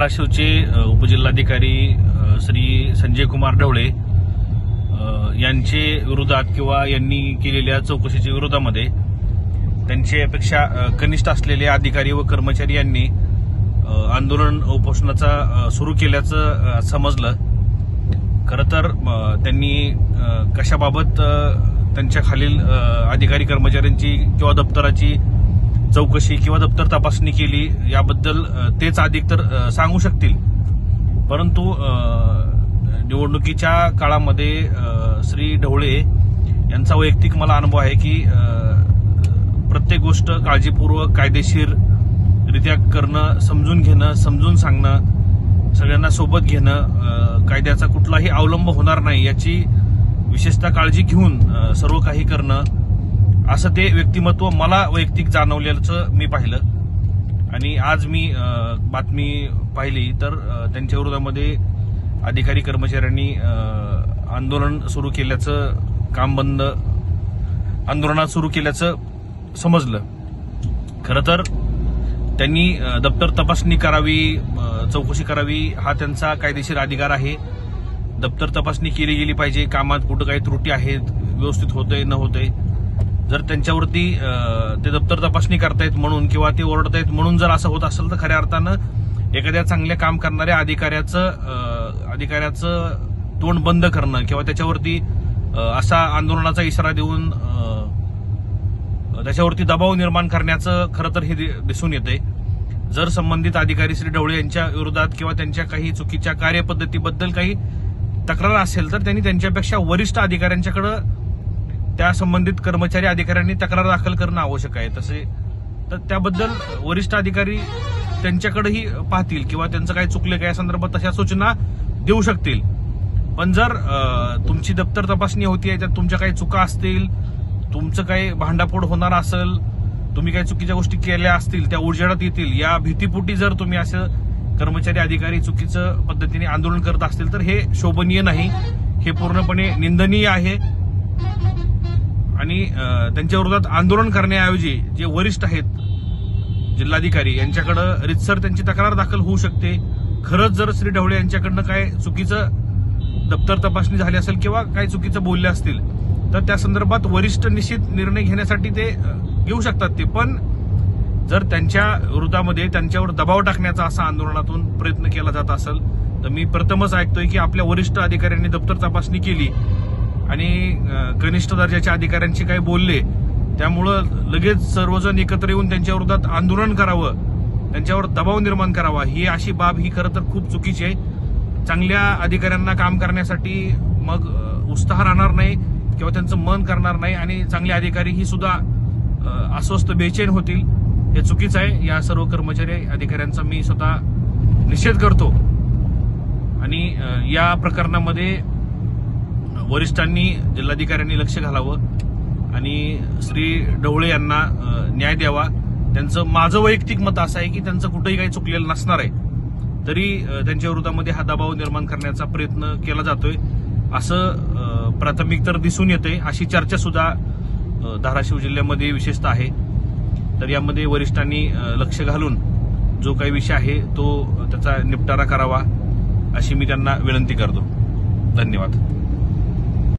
धाराशिवचे उपजिल्हाधिकारी श्री संजय कुमार ढवळे यांचे विरोधात किंवा यांनी केलेल्या चौकशीच्या विरोधामध्ये त्यांच्यापेक्षा कनिष्ठ असलेले अधिकारी व कर्मचारी यांनी आंदोलन उपोषणाचा सुरू केल्याचं समजलं। खरं तर त्यांनी कशाबाबत त्यांच्या खालील अधिकारी कर्मचाऱ्यांची किंवा दप्तराची चौकशी किंवा दप्तर तपासणी केली याबद्दल तेच अधिक तर सांगू शकतील, परंतु निवडणुकीच्या काळामध्ये श्री ढवळे यांचा वैयक्तिक मला अनुभव आहे की प्रत्येक गोष्ट काळजीपूर्वक कायदेशीररित्या करणं, समजून घेणं, समजून सांगणं, सगळ्यांना सोबत घेणं, कायद्याचा कुठलाही अवलंब होणार नाही याची विशेषतः काळजी घेऊन सर्व काही करणं, असं ते व्यक्तिमत्व मला वैयक्तिक जाणवल्याचं मी पाहिलं। आणि आज मी बातमी पाहिली तर त्यांच्या विरोधामध्ये अधिकारी कर्मचाऱ्यांनी आंदोलन सुरू केल्याचं, काम बंद आंदोलनात सुरू केल्याचं समजलं। खरं तर त्यांनी दप्तर तपासणी करावी, चौकशी करावी, हा त्यांचा कायदेशीर अधिकार आहे। दप्तर तपासणी केली गेली पाहिजे, कामात कुठं काही त्रुटी आहेत, व्यवस्थित होतंय न होतंय। जर त्यांच्यावरती ते दप्तर तपासणी करतायत म्हणून किंवा ते ओरडतायत म्हणून जर असं होत असेल तर खऱ्या अर्थानं एखाद्या चांगल्या काम करणाऱ्या अधिकाऱ्याचं तोंड बंद करणं किंवा त्याच्यावरती असा आंदोलनाचा इशारा देऊन त्याच्यावरती दबाव निर्माण करण्याचं खरं तर हे दिसून येतंय। जर संबंधित अधिकारी श्री ढवळे यांच्या विरोधात किंवा त्यांच्या काही चुकीच्या कार्यपद्धतीबद्दल काही तक्रार असेल तर त्यांनी त्यांच्यापेक्षा वरिष्ठ अधिकाऱ्यांच्याकडे त्या संबंधित कर्मचारी अधिकाऱ्यांनी तक्रार दाखल करणं आवश्यक आहे। तसे तर त्याबद्दल वरिष्ठ अधिकारी त्यांच्याकडेही पाहतील किंवा त्यांचं काही चुकलं काय या संदर्भात तशा सूचना देऊ शकतील। पण जर तुमची दप्तर तपासणी होतीये, त्यात तुमच्या काही चुका असतील, तुमचं काही भांडाफोड होणार असेल, तुम्ही काही चुकीच्या गोष्टी केल्या असतील, त्या उजेडात येतील या भीतीपोटी जर तुम्ही असं कर्मचारी अधिकारी चुकीचं पद्धतीने आंदोलन करत असतील तर हे शोभनीय नाही, हे पूर्णपणे निंदनीय आहे। आणि त्यांच्या विरोधात आंदोलन करण्याऐवजी जे वरिष्ठ आहेत जिल्हाधिकारी यांच्याकडे रितसर त्यांची तक्रार दाखल होऊ शकते। खरंच जर श्री ढवळे यांच्याकडनं काय चुकीचं दप्तर तपासणी झाली असेल किंवा काही चुकीचं बोलले असतील तर त्या संदर्भात वरिष्ठ निश्चित निर्णय घेण्यासाठी ते घेऊ शकतात ते। पण जर त्यांच्या विरोधामध्ये त्यांच्यावर दबाव टाकण्याचा असा आंदोलनातून प्रयत्न केला जात असेल तर मी प्रथमच ऐकतोय की आपल्या वरिष्ठ अधिकाऱ्यांनी दप्तर तपासणी केली आणि कनिष्ठ दर्जाच्या अधिकाऱ्यांशी काही बोलले, त्यामुळं लगेच सर्वजण एकत्र येऊन त्यांच्या विरोधात आंदोलन करावं, त्यांच्यावर दबाव निर्माण करावा, ही अशी बाब ही खरं तर खूप चुकीची आहे। चांगल्या अधिकाऱ्यांना काम करण्यासाठी मग उत्साह राहणार नाही किंवा त्यांचं मन करणार नाही आणि चांगले अधिकारी ही सुद्धा अस्वस्थ बेचैन होतील, हे चुकीचं आहे। या सर्व कर्मचारी अधिकाऱ्यांचा मी स्वतः निषेध करतो आणि या प्रकरणामध्ये वरिष्ठांनी, जिल्हाधिकाऱ्यांनी लक्ष घालावं आणि श्री ढवळे यांना न्याय द्यावा। त्यांचं माझं वैयक्तिक मत असं आहे की त्यांचं कुठेही काही चुकलेलं नसणार आहे, तरी त्यांच्या विरोधामध्ये हा दबाव निर्माण करण्याचा प्रयत्न केला जातोय असं प्राथमिक तर दिसून येते। अशी चर्चा सुद्धा धाराशिव जिल्ह्यामध्ये विशेषतः आहे। तर यामध्ये वरिष्ठांनी लक्ष घालून जो काही विषय आहे तो त्याचा निपटारा करावा अशी मी त्यांना विनंती करतो। धन्यवाद।